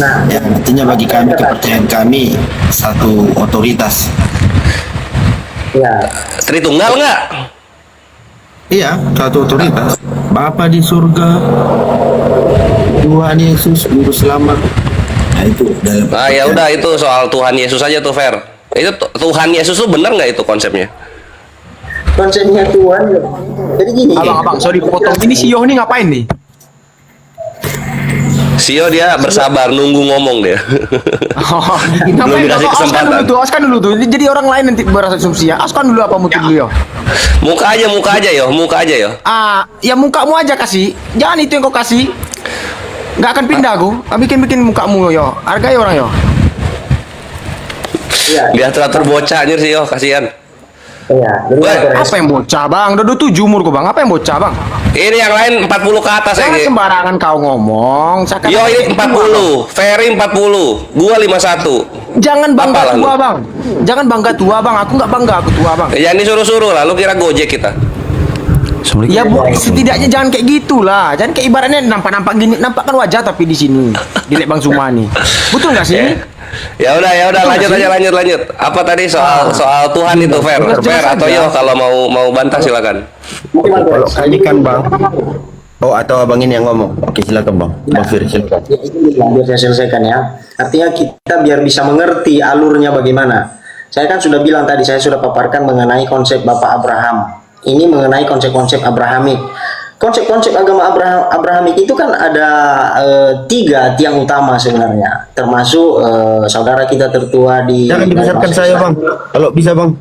Nah, Ya, artinya bagi kami kepercayaan kami satu otoritas. ya. Tritunggal nggak? Iya, satu otoritas. Bapa di surga, Tuhan Yesus Juru Selamat. Nah itu dalam. Nah ya udah, itu soal Tuhan Yesus aja tuh Fer. Itu Tuhan Yesus tuh bener nggak itu konsepnya? Konsepnya Tuhan. Jadi gini. Abang, sorry potong. Ini si Yoh nih ngapain nih? Sio dia bersabar nunggu ngomong dia. Belum dikasih kesempatan. Askan dulu tuh. Jadi orang lain nanti berasumsi ya. Askan dulu apa motif beliau? Muka aja yo, muka aja yo. Ya mukamu aja kasih. Jangan itu yang kau kasih. Nggak akan pindah aku. Bikin mukamu yo. Hargai orang yo. Iya. Dia teratur bocah anjir sih yo, kasihan. Iya. Jadi Weh, ada Apa yang bocah bang? Udah 7 umur kok bang. Apa yang bocah bang? Ini yang lain 40 ke atas ya. Jangan sembarangan kau ngomong. Yo ini 40, Ferry 40, gua 51. Jangan bangga Apalah tua lu? bang. Jangan bangga tua bang. Aku nggak bangga aku tua bang. Ya ini suruh-suruh lah, lu kira Gojek kita. Ya setidaknya jangan kayak gitulah. Jangan kayak ibaratnya nampak gini, nampakkan wajah tapi di sini di Lek Bang Sumani. Betul nggak sih? Ya udah, Betul lanjut nggak aja, lanjut. Apa tadi soal Tuhan itu Fer? Fer atau yo kalau mau bantah silakan. Kalau kali kan bang. Oh, atau abang ini yang ngomong. Oke, silakan bang. Bang Fir, silakan. Ya, itu biar saya selesaikan ya. Artinya kita biar bisa mengerti alurnya bagaimana. Saya kan sudah bilang tadi, saya sudah paparkan mengenai konsep Bapak Abraham. Ini mengenai konsep-konsep Abrahamik. Konsep-konsep agama Abrahamik itu kan ada 3 tiang utama sebenarnya, termasuk saudara kita tertua di. Jangan dibesarkan saya bang. Kalau bisa bang.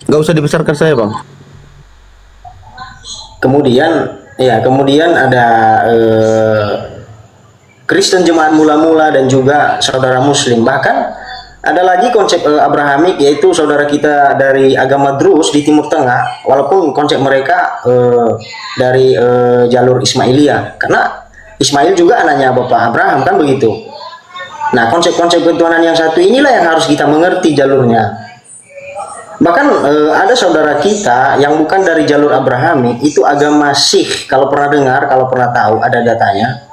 Gak usah dibesarkan saya bang. kemudian ada Kristen jemaat mula-mula dan juga saudara Muslim. Bahkan ada lagi konsep Abrahamik, yaitu saudara kita dari agama Druze di Timur Tengah, walaupun konsep mereka dari jalur Ismailia, karena Ismail juga anaknya Bapak Abraham kan begitu. Nah, konsep-konsep ketuhanan yang satu inilah yang harus kita mengerti jalurnya. Bahkan ada saudara kita yang bukan dari jalur Abrahamik, itu agama Sikh, kalau pernah dengar, kalau pernah tahu, ada datanya.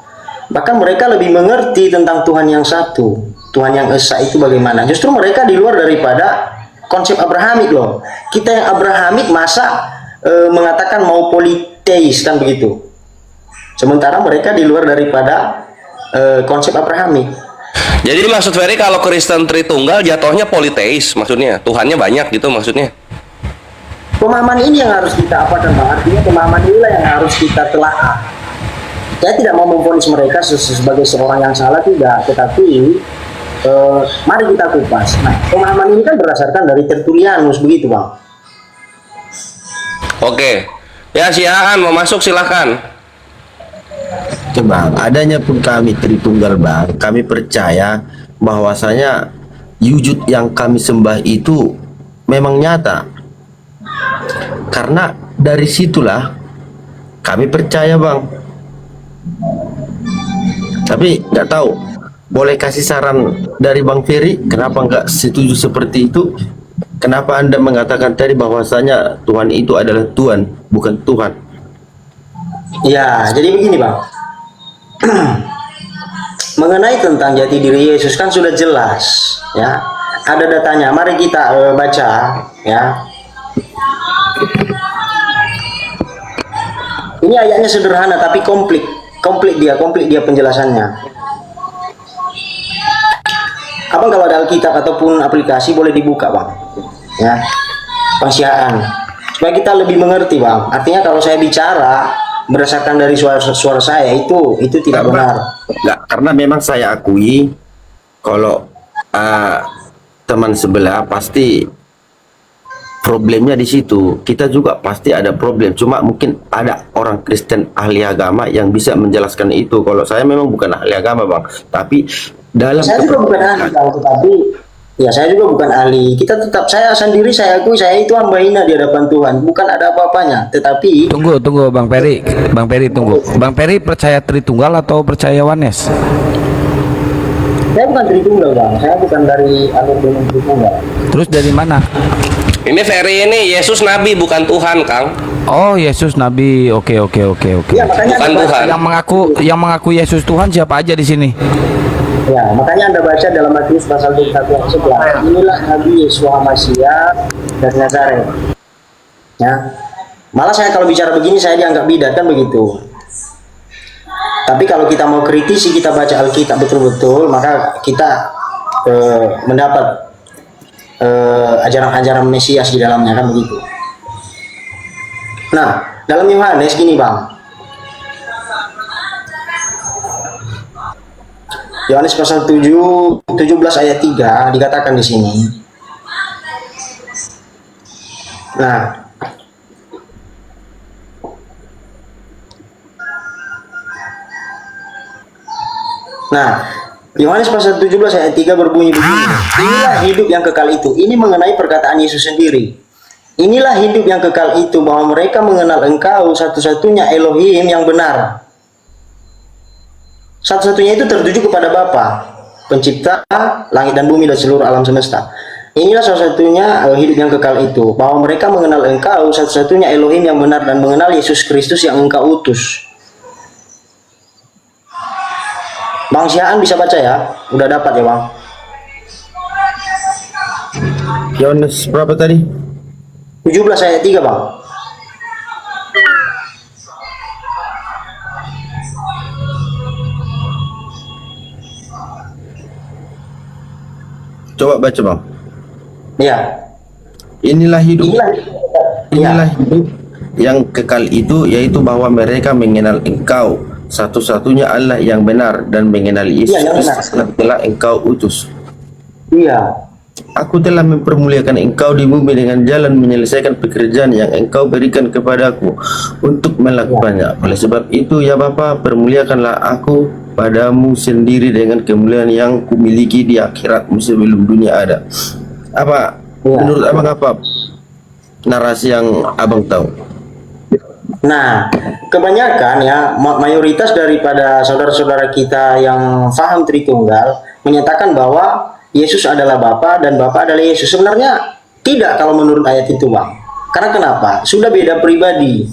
Bahkan mereka lebih mengerti tentang Tuhan yang satu, Tuhan yang esa itu bagaimana. Justru mereka di luar daripada konsep Abrahamik loh. Kita yang Abrahamik masa mengatakan mau politeis kan begitu. Sementara mereka di luar daripada konsep Abrahamik. Jadi maksud Ferry kalau Kristen Tritunggal jatuhnya politeis, maksudnya Tuhannya banyak gitu maksudnya. Pemahaman ini yang harus kita apakan, Bang. Artinya pemahaman inilah yang harus kita telaah. Saya tidak mau memvonis mereka sebagai seorang yang salah, tidak, tetapi mari kita kupas. Nah, pemahaman ini kan berdasarkan dari Tertullianus begitu, Bang. Oke. Ya, si Aan mau masuk silahkan. Bang, adanya pun kami Tritunggal, Bang, kami percaya bahwasanya wujud yang kami sembah itu memang nyata. Karena dari situlah kami percaya, Bang. Tapi nggak tahu, boleh kasih saran dari Bang Ferry, kenapa nggak setuju seperti itu? Kenapa Anda mengatakan tadi bahwasanya Tuhan itu adalah Tuhan, bukan Tuhan? Ya, jadi begini, Bang. Mengenai tentang jati diri Yesus kan sudah jelas, ya. Ada datanya. Mari kita baca, ya. Ini ayatnya sederhana tapi komplit dia penjelasannya. Abang kalau ada Alkitab ataupun aplikasi boleh dibuka, Bang. Ya. Pangsiaan. Supaya kita lebih mengerti, Bang. Artinya kalau saya bicara berdasarkan dari suara saya itu tidak benar. Enggak, karena memang saya akui kalau teman sebelah pasti problemnya di situ. Kita juga pasti ada problem. Cuma mungkin ada orang Kristen ahli agama yang bisa menjelaskan itu. Kalau saya memang bukan ahli agama, Bang. Tapi dalam saya juga bukan ahli, Bang, tetapi ya saya juga bukan ahli. Saya sendiri saya akui saya itu hamba hina di hadapan Tuhan. Bukan ada apa-apanya. Tetapi Tunggu Bang Ferry tunggu. Bang Ferry percaya Tritunggal atau percaya Oneness? saya bukan Tritunggal, Bang. Saya bukan dari alur Tritunggal. Terus dari mana? Ini Ferry ini Yesus Nabi bukan Tuhan, Kang. Oh, Yesus Nabi. Oke. Ya, makanya Bukan Tuhan. Yang mengaku Yesus Tuhan siapa aja di sini? Ya, makanya Anda baca dalam Matius pasal 21 ayat 11. Inilah Nabi Yesus Hamasiah dari Nazaret. Ya. Malah saya kalau bicara begini saya dianggap bidat kan begitu. Tapi kalau kita mau kritisi, kita baca Alkitab betul-betul, maka kita mendapat ajaran-ajaran Mesias di dalamnya kan begitu. Nah, dalam Yohanes gini, Bang. Yohanes pasal 17 ayat 3 dikatakan di sini. Nah, Yohanes pasal 17 ayat 3 berbunyi begini. Inilah hidup yang kekal itu. Ini mengenai perkataan Yesus sendiri. Inilah hidup yang kekal itu, bahwa mereka mengenal Engkau satu-satunya Elohim yang benar. Satu-satunya itu tertuju kepada Bapa, pencipta langit dan bumi dan seluruh alam semesta. Inilah salah satunya hidup yang kekal itu, bahwa mereka mengenal Engkau satu-satunya Elohim yang benar dan mengenal Yesus Kristus yang Engkau utus. Bang Siaan bisa baca ya? Udah dapat ya, Bang? Yohanes berapa tadi? 17 ayat 3, Bang. Coba baca, Bang. Ya. Inilah hidup. Inilah hidup yang kekal itu, yaitu bahwa mereka mengenal Engkau satu-satunya Allah yang benar dan mengenal Yesus Iya, yang benar. Kristus yang telah Engkau utus. Iya. Aku telah mempermuliakan engkau di bumi dengan jalan menyelesaikan pekerjaan yang engkau berikan kepadaku untuk melakukannya. Oleh sebab itu ya Bapa, permuliakanlah aku padamu sendiri dengan kemuliaan yang kumiliki di akhiratmu sebelum dunia ada. Apa menurut abang, apa narasi yang abang tahu? Nah, kebanyakan ya mayoritas daripada saudara-saudara kita yang paham Tritunggal menyatakan bahwa Yesus adalah Bapa dan Bapa adalah Yesus. Sebenarnya tidak kalau menurut ayat itu, Bang. Karena kenapa? Sudah beda pribadi.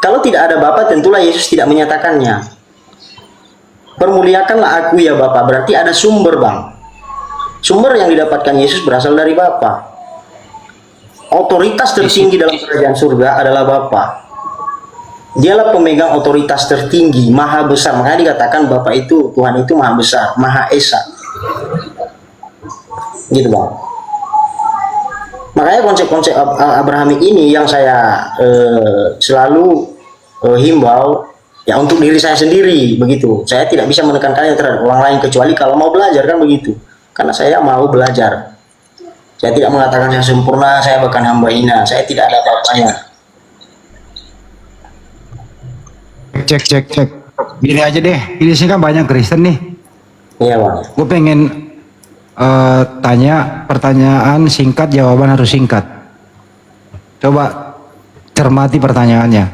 Kalau tidak ada Bapa, tentulah Yesus tidak menyatakannya. Permuliakanlah aku ya Bapa, berarti ada sumber, Bang. Sumber yang didapatkan Yesus berasal dari Bapa. Otoritas tertinggi dalam kerajaan surga adalah Bapa. Dialah pemegang otoritas tertinggi, maha besar. Makanya dikatakan Bapa itu, Tuhan itu maha besar, maha esa. Gitu, Bang. Makanya konsep-konsep Abrahamik ini yang saya selalu himbau ya untuk diri saya sendiri begitu. Saya tidak bisa menekankannya terhadap orang lain kecuali kalau mau belajar, kan begitu. Karena saya mau belajar. Saya tidak mengatakan saya sempurna, saya bukan hamba hina, saya tidak ada apa-apanya. Cek. Gini aja deh, di sini kan banyak Kristen nih. Iya, Bang. Gue pengen tanya pertanyaan singkat, jawaban harus singkat. Coba cermati pertanyaannya.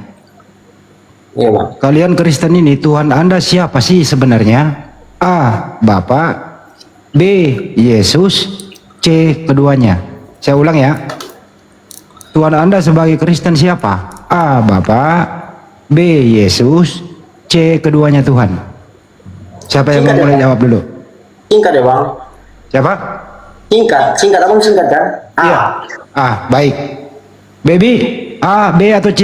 Iya, Bang. Kalian Kristen ini, Tuhan Anda siapa sih sebenarnya? A. Bapa, B. Yesus, C. Keduanya. Saya ulang ya. Tuhan Anda sebagai Kristen siapa? A. Bapa, B. Yesus, C. Keduanya Tuhan. Siapa yang Singkat mau mulai ya, jawab dulu? Singkat ya, Bang. Siapa? Singkat, Abang singkat kan? A. Iya. A. Baik. Baby, A, B atau C?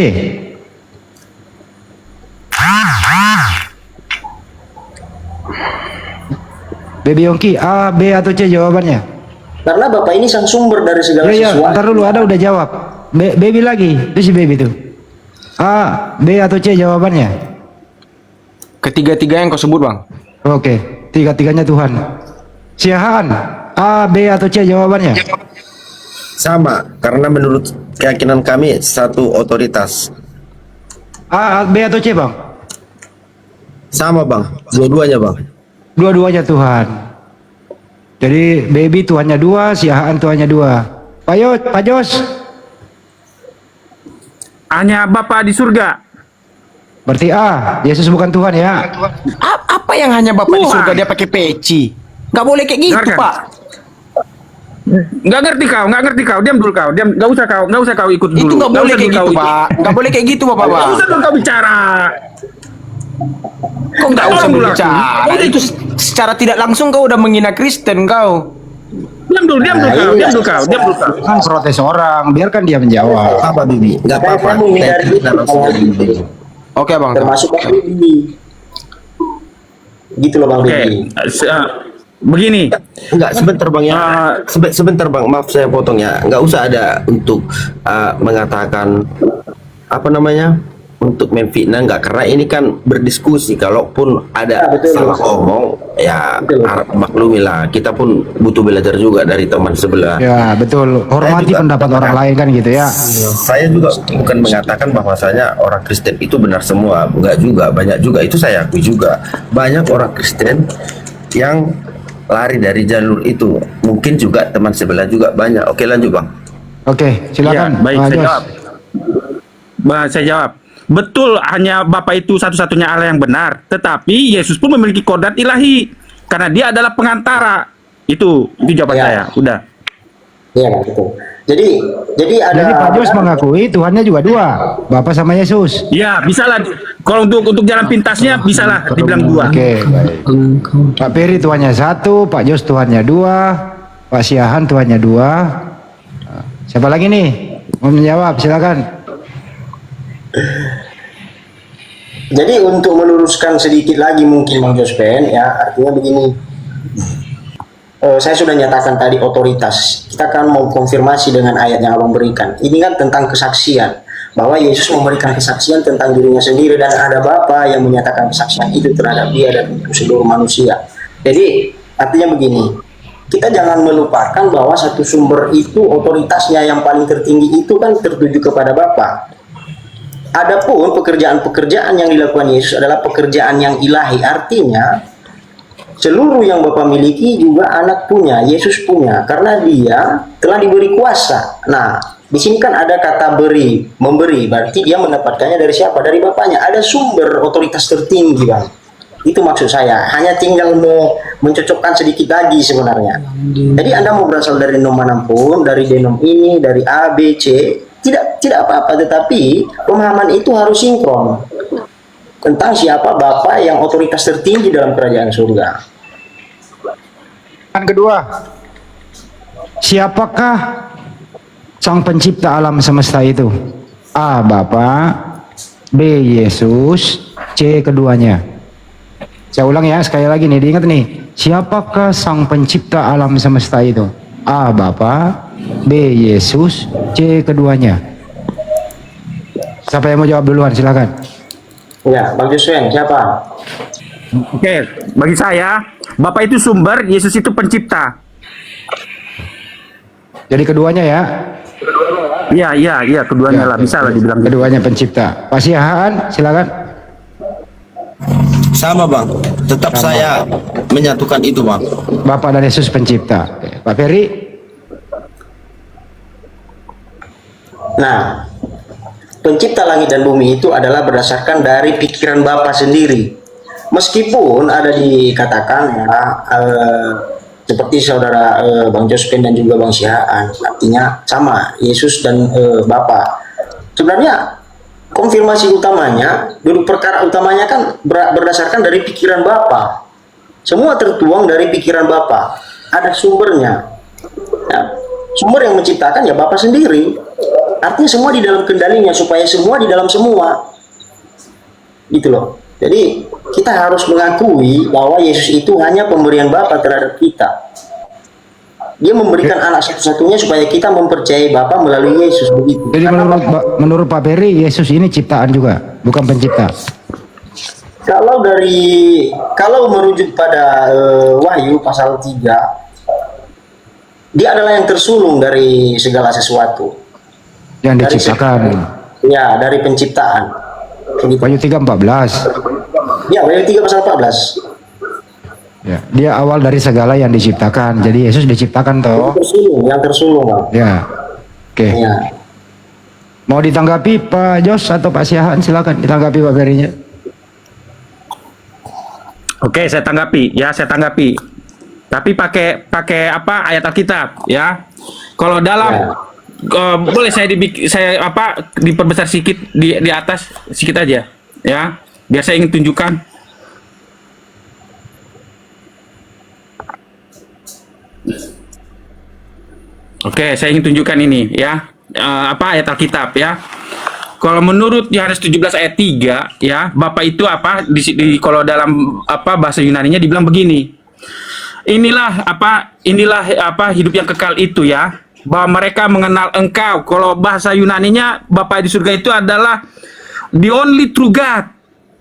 Baby Yongki, A, B atau C jawabannya? Karena Bapak ini sang sumber dari segala Iya, sesuatu. ntar dulu, ada udah jawab. Baby lagi, itu si Baby tuh. A, B atau C jawabannya? Ketiga-tiga yang kau sebut, Bang. Oke, tiga-tiganya Tuhan. Siahaan, A, B atau C jawabannya? Sama, karena menurut keyakinan kami satu otoritas. A, B atau C, Bang? Sama Bang, dua-duanya Bang. Dua-duanya Tuhan. Jadi Baby Tuhannya dua, Siahaan Tuhannya dua. Pak Jos, Hanya Bapa di surga. berarti A, Yesus bukan Tuhan ya? Apa yang hanya Bapak di Tuhan. surga dia pakai peci? Nggak boleh kayak gitu, Dengarkan. Pak. Nggak ngerti kau. Diam dulu kau. Diam, nggak usah kau ikut dulu. Itu nggak boleh usah kayak dulu gitu, kau ikut. Pak. Nggak boleh kayak gitu, Bapak. Nggak usah dulu kau bicara. Kok nggak usah Tolong dulu aku. berbicara? Itu secara tidak langsung kau udah menghina Kristen kau. Diam dulu kau. Kan protes orang, biarkan dia menjawab. Apa Bibi? Nggak apa-apa. Saya menghindari Kita narasi dari Bibi. Oke, Bang. Termasuk Bang Bibi. Gitu loh, Bang Oke. Bibi. Begini. Enggak, sebentar Bang ya. Sebentar Bang, maaf saya potong ya. Enggak usah ada untuk mengatakan apa namanya? Untuk memfitnah, enggak, karena ini kan berdiskusi. Kalaupun ada betul. salah ngomong ya Betul. maklumilah. Kita pun butuh belajar juga dari teman sebelah. Ya betul, hormati juga pendapat orang lain kan gitu ya. Saya juga bukan mengatakan bahwasanya orang Kristen itu benar semua, enggak juga, banyak juga, itu saya akui juga. Banyak orang Kristen yang lari dari jalur itu. Mungkin juga teman sebelah juga banyak. Oke, lanjut Bang. Oke, silakan. Ya, baik, Pak saya Jos. jawab. Saya jawab. Betul, hanya Bapa itu satu-satunya Allah yang benar. Tetapi Yesus pun memiliki kodrat ilahi. Karena dia adalah pengantara. Itu jawaban Ya. saya. Udah. Iya, Bang, betul. Jadi ada Jadi Pak Jos mengakui Tuhannya juga dua, Bapa sama Yesus. Ya, bisalah. Kalau untuk jalan pintasnya, bisalah dibilang dua. Oke, baik. Pak Peri Tuhannya satu, Pak Jos Tuhannya dua, Pak Siahan Tuhannya dua. Siapa lagi nih? Mau menjawab, silakan. Jadi untuk meluruskan sedikit lagi mungkin Bang Jospen ya, artinya begini. Saya sudah nyatakan tadi otoritas. Kita akan mau konfirmasi dengan ayat yang Abang berikan. Ini kan tentang kesaksian, bahwa Yesus memberikan kesaksian tentang dirinya sendiri dan ada Bapa yang menyatakan kesaksian itu terhadap dia dan untuk seluruh manusia. Jadi artinya begini, kita jangan melupakan bahwa satu sumber itu otoritasnya yang paling tertinggi itu kan tertuju kepada Bapa. Adapun pekerjaan-pekerjaan yang dilakukan Yesus adalah pekerjaan yang ilahi, artinya seluruh yang Bapa miliki juga anak punya, Yesus punya, karena dia telah diberi kuasa. Nah, di sini kan ada kata beri, memberi, berarti dia mendapatkannya dari siapa? Dari Bapaknya. Ada sumber otoritas tertinggi, Bang. Itu maksud saya. Hanya tinggal mencocokkan sedikit lagi sebenarnya. Jadi Anda mau berasal dari nom manapun, dari denom ini, dari A, B, C, tidak apa-apa, tetapi pemahaman itu harus sinkron tentang siapa Bapa yang otoritas tertinggi dalam kerajaan surga. Yang kedua, siapakah sang pencipta alam semesta itu? A. Bapa, B. Yesus, C. keduanya. Saya ulang ya, sekali lagi nih, diingat nih. Siapakah sang pencipta alam semesta itu? A. Bapa, B. Yesus, C. keduanya. Siapa yang mau jawab duluan, silakan. Ya, Bang Joshua, siapa? Oke, bagi saya, Bapak itu sumber, Yesus itu pencipta. Jadi keduanya ya. Iya, keduanya lah, bisa lah dibilang. Keduanya pencipta. Pak Siahaan, silakan. Sama bang, tetap saya menyatukan itu bang. Bapak dan Yesus pencipta. Pak Ferry. Nah, pencipta langit dan bumi itu adalah berdasarkan dari pikiran Bapa sendiri. Meskipun ada dikatakan ya, seperti saudara Bang Jospen dan juga Bang Sihaan, artinya sama, Yesus dan Bapa. Sebenarnya konfirmasi utamanya, duduk perkara utamanya kan berdasarkan dari pikiran Bapa. Semua tertuang dari pikiran Bapa. Ada sumbernya. Ya, sumber yang menciptakan ya Bapa sendiri. Artinya semua di dalam kendalinya, supaya semua di dalam semua. Gitu loh. Jadi kita harus mengakui bahwa Yesus itu hanya pemberian Bapa terhadap kita. Dia memberikan anak satu-satunya supaya kita mempercayai Bapa melalui Yesus, begitu. Jadi menurut Pak Ferry, Yesus ini ciptaan juga, bukan pencipta. Kalau merujuk pada Wahyu pasal 3, dia adalah yang tersulung dari segala sesuatu. Yang diciptakan. Ya, dari penciptaan. Begitu. Wahyu 3:14. Ya, Wahyu 3 pasal 14. Ya, dia awal dari segala yang diciptakan. Jadi Yesus diciptakan toh. Yang tersulung, Bang. Ya. Oke. Ya. Mau ditanggapi Pak Jos atau Pak Siahaan, silakan ditanggapi Pak Ferry-nya. Oke, saya tanggapi. Tapi pakai apa? Ayat Alkitab, ya. Kalau dalam boleh saya diperbesar sedikit di atas sedikit aja, ya. Biar saya ingin tunjukkan. Oke, saya ingin tunjukkan ini, ya. Ayat Alkitab, ya. Kalau menurut Yohanes 17 ayat 3, ya, Bapak itu apa? Kalau dalam bahasa Yunaninya dibilang begini. Inilah hidup yang kekal itu, ya. Bahwa mereka mengenal Engkau. Kalau bahasa Yunaninya Bapa di surga itu adalah the only true God,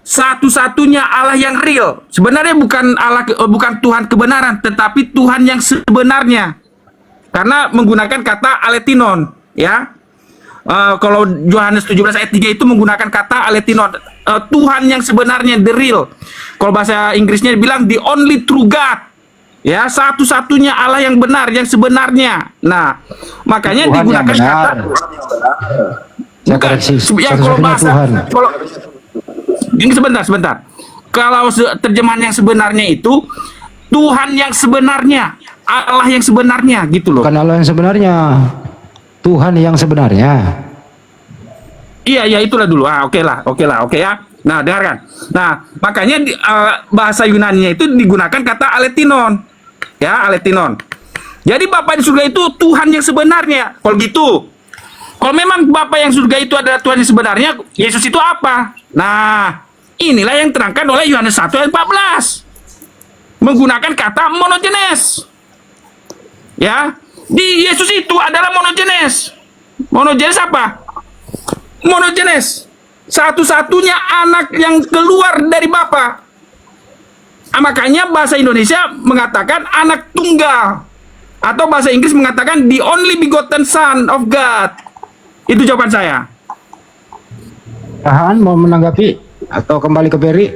satu-satunya Allah yang real. Sebenarnya bukan Tuhan kebenaran, tetapi Tuhan yang sebenarnya. Karena menggunakan kata aletinon, ya. Kalau Yohanes 17 ayat 3 itu menggunakan kata aletinon, Tuhan yang sebenarnya, the real. Kalau bahasa Inggrisnya dibilang the only true God. Ya, satu-satunya Allah yang benar, yang sebenarnya. Nah, makanya Tuhan digunakan kata kalau bahasa ini sebentar. Kalau terjemahan yang sebenarnya itu Tuhan yang sebenarnya, Allah yang sebenarnya, gitu loh. Bukan Allah yang sebenarnya, Tuhan yang sebenarnya. Iya, itulah dulu. Oke ya. Nah, dengarkan. Nah, makanya bahasa Yunaninya itu digunakan kata aletinon. Ya, aletinon. Jadi Bapa di surga itu Tuhan yang sebenarnya. Kalau gitu, kalau memang Bapa yang surga itu adalah Tuhan yang sebenarnya, Yesus itu apa? Nah, inilah yang terangkan oleh Yohanes 1 ayat 14. Menggunakan kata monogenes. Ya, di Yesus itu adalah monogenes. Monogenes apa? Monogenes, satu-satunya anak yang keluar dari Bapa. Makanya bahasa Indonesia mengatakan anak tunggal. Atau bahasa Inggris mengatakan the only begotten Son of God. Itu jawaban saya. Tahan mau menanggapi atau kembali ke Peri?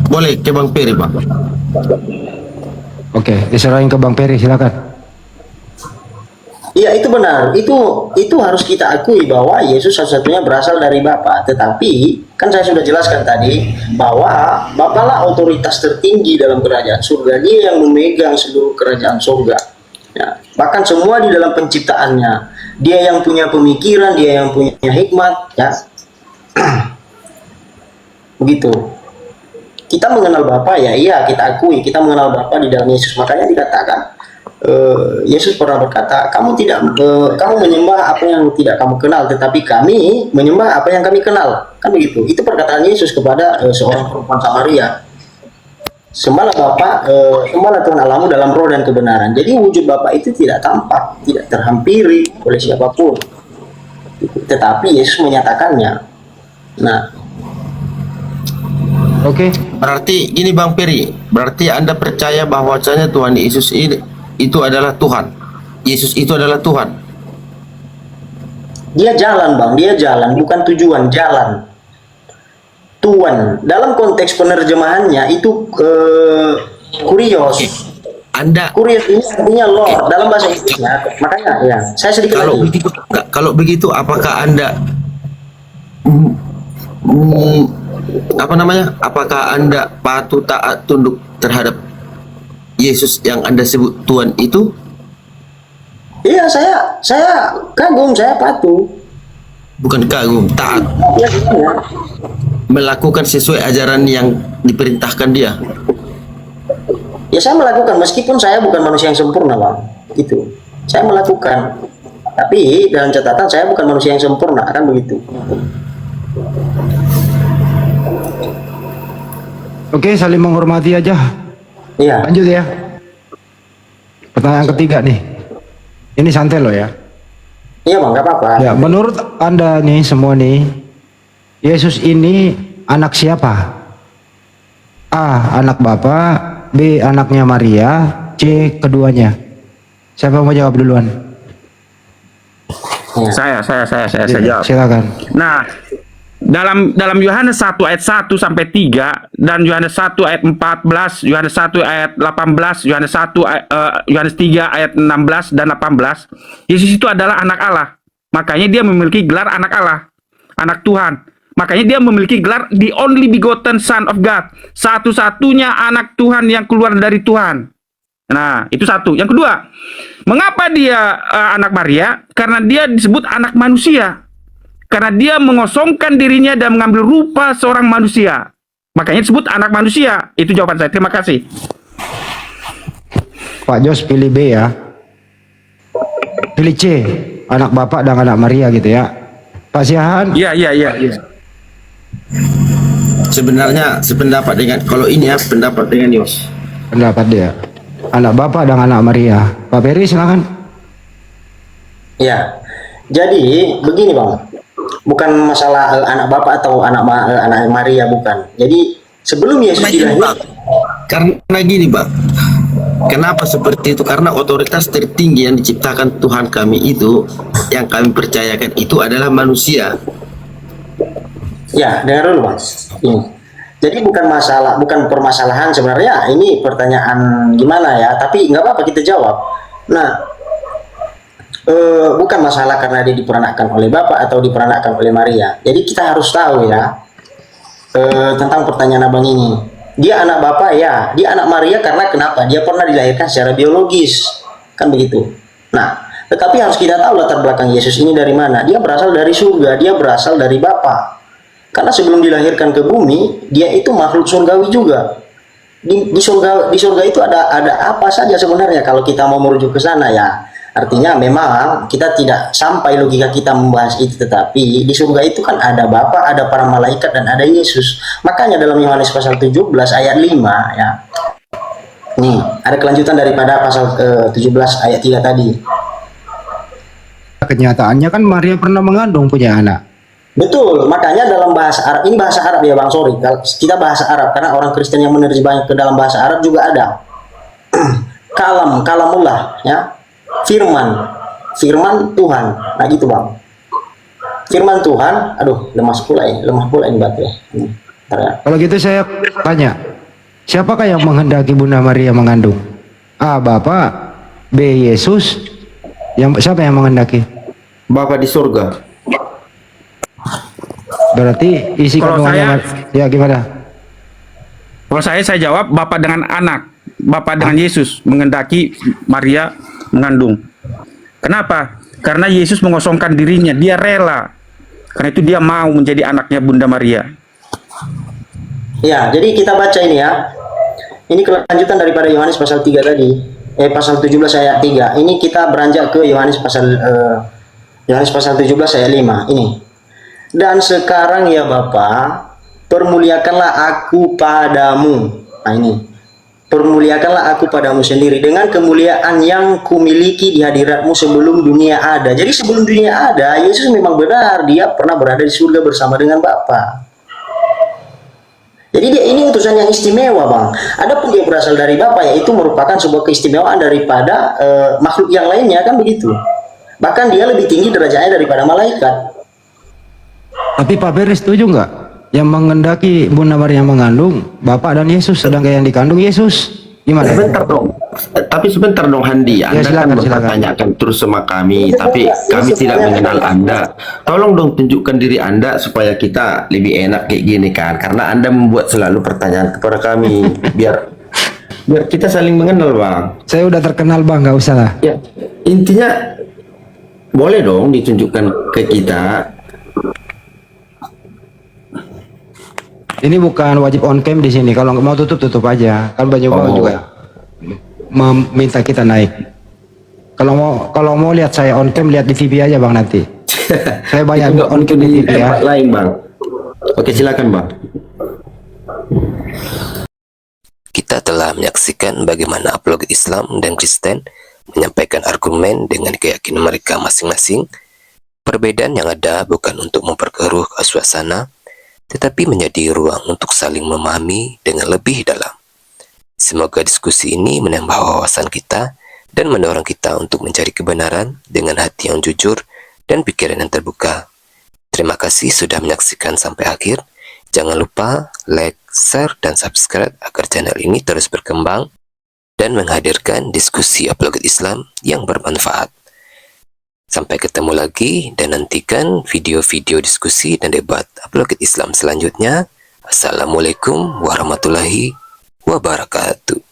Boleh ke Bang Peri, Bang. Oke, diserahin ke Bang Peri, silakan. Iya, itu benar. Itu harus kita akui bahwa Yesus satu-satunya berasal dari Bapa. Tetapi kan saya sudah jelaskan tadi bahwa Bapalah otoritas tertinggi dalam kerajaan surga. Dia yang memegang seluruh kerajaan surga. Ya, bahkan semua di dalam penciptaannya. Dia yang punya pemikiran, dia yang punya hikmat, ya. Begitu. Kita mengenal Bapa, ya iya, kita akui kita mengenal Bapa di dalam Yesus. Makanya dikatakan Yesus pernah berkata, kamu menyembah apa yang tidak kamu kenal, tetapi kami menyembah apa yang kami kenal. Kan begitu. Itu perkataan Yesus kepada seorang perempuan Samaria. Sembahlah Bapa, sembahlah Tuhan Allahmu dalam roh dan kebenaran. Jadi wujud Bapa itu tidak tampak, tidak terhampiri oleh siapapun. Tetapi Yesus menyatakannya. Nah, Oke, Berarti gini Bang Peri, berarti Anda percaya bahwasanya Tuhan Yesus itu adalah Tuhan. Yesus itu adalah Tuhan. dia jalan, Bang, dia jalan, bukan tujuan, jalan. Tuan, dalam konteks penerjemahannya itu kurios. Anda Kurios ini artinya Lord dalam bahasa Inggrisnya. Makanya ya, saya sedikit kalau lagi. begitu, kalau begitu apakah Anda apa namanya? Apakah Anda patuh taat tunduk terhadap Yesus yang Anda sebut Tuhan itu? Iya, saya kagum, saya patuh. Bukan kagum, taat, Ya, gimana? melakukan sesuai ajaran yang diperintahkan dia. Ya saya melakukan meskipun saya bukan manusia yang sempurna, Bang. Gitu. Saya melakukan. Tapi dalam catatan saya bukan manusia yang sempurna, kan begitu. oke, saling menghormati aja. Iya. Lanjut ya. Pertanyaan ketiga nih. Ini santai loh ya. Iya, Bang, nggak apa-apa. Ya, menurut Anda nih semua nih, Yesus ini anak siapa? A. Anak Bapa, B. Anaknya Maria, C. Keduanya. Siapa yang mau jawab duluan? Saya jawab. Silakan. Nah, dalam Yohanes 1 ayat 1 sampai 3 dan Yohanes 1 ayat 14, Yohanes 1 ayat 18, Yohanes 3 ayat 16 dan 18, Yesus itu adalah anak Allah. Makanya dia memiliki gelar anak Allah, anak Tuhan. Makanya dia memiliki gelar the only begotten Son of God, satu-satunya anak Tuhan yang keluar dari Tuhan. Nah, itu satu. Yang kedua, mengapa dia anak Maria? Karena dia disebut anak manusia. Karena dia mengosongkan dirinya dan mengambil rupa seorang manusia. Makanya disebut anak manusia. Itu jawaban saya. Terima kasih. Pak Jos pilih B ya. Pilih C, anak Bapak dan anak Maria gitu ya. Pak Siahan, Iya. Sebenarnya sependapat dengan kalau ini ya pendapat dengan Yos. pendapat dia. Anak Bapak dan anak Maria. Pak Peri silakan. Iya. Jadi begini, Bang. Bukan masalah anak Bapak atau anak Maria, bukan. Jadi sebelum Yesus dilahirkan, Karena gini Bang, kenapa seperti itu? Karena otoritas tertinggi yang diciptakan Tuhan kami itu, yang kami percayakan itu adalah manusia. ya, dengar dulu, Bang. Ini. Jadi bukan permasalahan sebenarnya. Ini pertanyaan gimana ya? Tapi nggak apa-apa kita jawab. Nah, bukan masalah karena dia diperanakkan oleh Bapak atau diperanakkan oleh Maria. Jadi kita harus tahu ya tentang pertanyaan abang ini. Dia anak Bapak ya, dia anak Maria karena kenapa? Dia pernah dilahirkan secara biologis, kan begitu. Nah, tetapi harus kita tahu latar belakang Yesus ini dari mana. Dia berasal dari surga, dia berasal dari Bapa. Karena sebelum dilahirkan ke bumi, dia itu makhluk surgawi juga. Di surga itu ada apa saja sebenarnya kalau kita mau merujuk ke sana ya. Artinya memang kita tidak sampai logika kita membahas itu, tetapi di surga itu kan ada Bapa, ada para malaikat dan ada Yesus. Makanya dalam Yohanes pasal 17 ayat 5 ya. Nih, ada kelanjutan daripada pasal 17 ayat 3 tadi. Kenyataannya kan Maria pernah mengandung punya anak. Betul, makanya dalam bahasa Arab, ini bahasa Arab ya Bang, sorry, kalau kita bahasa Arab, karena orang Kristen yang menerjemahkan ke dalam bahasa Arab juga ada. Kalamullah, ya, firman Tuhan, nah gitu Bang. Firman Tuhan, aduh, lemah pula ini baterai. Bentar ya. Kalau gitu saya tanya, siapakah yang menghendaki Bunda Maria mengandung? A. Bapa, B. Yesus, siapa yang menghendaki? Bapa di surga. Berarti isi Kalau kandungannya ya gimana? Kalau saya jawab Bapa dengan anak, Bapa dengan Yesus menghendaki Maria mengandung. Kenapa? Karena Yesus mengosongkan dirinya, dia rela. Karena itu dia mau menjadi anaknya Bunda Maria. Ya, jadi kita baca ini ya. Ini kelanjutan daripada Yohanes pasal 3 tadi. Pasal 17 ayat 3. Ini kita beranjak ke Yohanes pasal 17 ayat 5. Ini. Dan sekarang ya Bapa, permuliakanlah aku padamu. Nah ini. Permuliakanlah aku padamu sendiri dengan kemuliaan yang kumiliki di hadiratmu sebelum dunia ada. Jadi sebelum dunia ada, Yesus memang benar, dia pernah berada di surga bersama dengan Bapa. Jadi dia ini utusan yang istimewa Bang. Adapun dia berasal dari Bapa, yaitu merupakan sebuah keistimewaan daripada makhluk yang lainnya, kan begitu. Bahkan dia lebih tinggi derajatnya daripada malaikat. Tapi Pak Ferry setuju nggak? Yang menghendaki Bunda Maria mengandung Bapak dan Yesus, sedangkan yang dikandung Yesus. Gimana? Sebentar dong Handi, Anda silakan, kan bertanyakan terus sama kami, tapi kami tidak mengenal Anda. Tolong dong tunjukkan diri Anda supaya kita lebih enak kayak gini kan, karena Anda membuat selalu pertanyaan kepada kami, biar kita saling mengenal Bang. Saya udah terkenal Bang, nggak usah lah. Ya, intinya boleh dong ditunjukkan ke kita. Ini bukan wajib on cam di sini. Kalau nggak mau tutup aja. Kan banyak banget juga meminta kita naik. Kalau mau lihat saya on cam, lihat di TV aja Bang nanti. Saya banyak on cam di TV ya. Lain Bang. Oke silakan Bang. Kita telah menyaksikan bagaimana apologet Islam dan Kristen menyampaikan argumen dengan keyakinan mereka masing-masing. Perbedaan yang ada bukan untuk memperkeruh suasana, tetapi menjadi ruang untuk saling memahami dengan lebih dalam. Semoga diskusi ini menambah wawasan kita dan mendorong kita untuk mencari kebenaran dengan hati yang jujur dan pikiran yang terbuka. Terima kasih sudah menyaksikan sampai akhir. Jangan lupa like, share, dan subscribe agar channel ini terus berkembang dan menghadirkan diskusi apologet Islam yang bermanfaat. Sampai ketemu lagi dan nantikan video-video diskusi dan debat apologet Islam selanjutnya. Assalamualaikum warahmatullahi wabarakatuh.